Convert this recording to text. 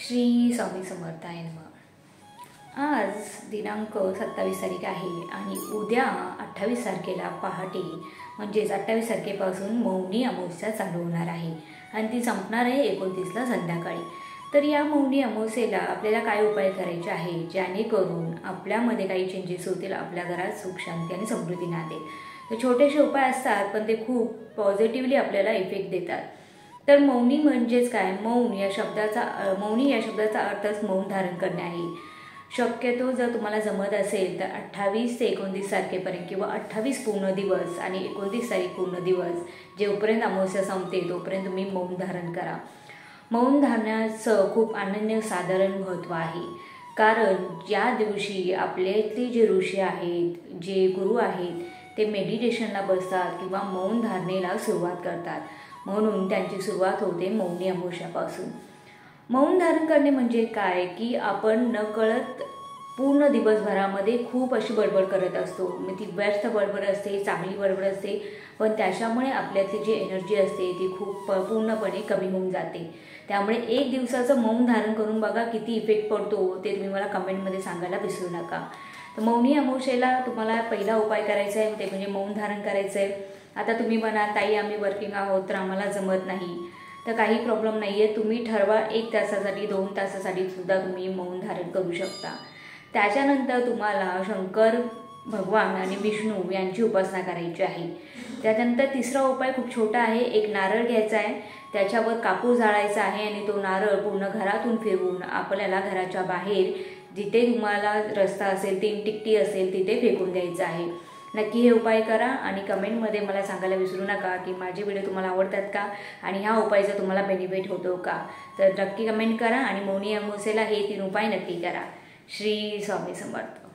श्री स्वामी समर्थाय नमः। आज दिनांक 27 तारीख आहे आणि उद्या 28 तारखेला पहाटे म्हणजेच 28 तारखेपासून मौनी अमावस्या चालू होणार आहे आणि ती संपणार आहे 29ला संध्याकाळी। तर या मौनी अमावस्येला आपल्याला काय उपाय करायचे आहे जेणेकरून आपल्यामध्ये काही चेंजेस होतील, आपल्या घरात सुख शांती आणि समृद्धी नांदेल। तर छोटेसे उपाय असतात पण ते खूप पॉझिटिव्हली आपल्याला इफेक्ट देतात। तर मौनी म्हणजेच काय? मौनी या शब्दाचा अर्थच मौन धारण करणे आहे। शक्यतो जर तुम्हाला जमत असेल तर 28 ते 29 तारखेपर्यंत किंवा 28 पूर्ण दिवस आणि 29 तारीख पूर्ण दिवस जोपर्यंत अमावस्या संपते तोपर्यंत तुम्ही मौन धारण करा। मौन धारणाचं खूप अनन्यसाधारण महत्त्व आहे, कारण या दिवशी आपल्यातले जे ऋषी आहेत, जे गुरु आहेत, ते मेडिटेशनला बसतात किंवा मौन धारणेला सुरुवात करतात, म्हणून त्यांची सुरुवात होते मौनी अमावस्यापासून। मौन धारण करणे म्हणजे काय की आपण नकळत पूर्ण दिवसभरामध्ये खूप अशी बडबड करत असतो, मग ती व्यर्थ बडबड असते, चांगली बडबड असते, पण त्याच्यामुळे आपल्यातली जी एनर्जी असते ती खूप पूर्णपणे कमी होऊन जाते। त्यामुळे एक दिवसाचं मौन धारण करून बघा किती इफेक्ट पडतो, ते तुम्ही मला कमेंटमध्ये सांगायला विसरू नका। तर मौनी अमावस्येला तुम्हाला पहिला उपाय करायचा आहे ते म्हणजे मौन धारण करायचं आहे। आता तुम्ही म्हणाल ताई आम्ही वर्किंग आहोत तर आम्हाला जमत नाही, तर काही प्रॉब्लेम नाही आहे, तुम्ही ठरवा 1 तासासाठी 2 तासासाठी सुद्धा तुम्ही मौन धारण करू शकता। त्याच्यानंतर तुम्हाला शंकर भगवान आणि विष्णू यांची उपासना करायची आहे। त्यानंतर तिसरा उपाय खूप छोटा आहे, एक नारळ घ्यायचा आहे, त्याच्यावर कापूर जाळायचा आहे आणि तो नारळ पूर्ण घरातून फिरवून आपल्याला घराच्या बाहेर जिथे तुम्हाला रस्ता असेल, 3 टिकटी असेल तिथे फेकून द्यायचं आहे। नक्की हे उपाय करा आणि कमेंटमध्ये मला सांगायला विसरू नका की माझे व्हिडिओ तुम्हाला आवडतात का आणि ह्या उपायाचा तुम्हाला बेनिफिट होतो का। तर नक्की कमेंट करा आणि मौनी अमावस्येला हे 3 उपाय नक्की करा। श्री स्वामी समर्थ।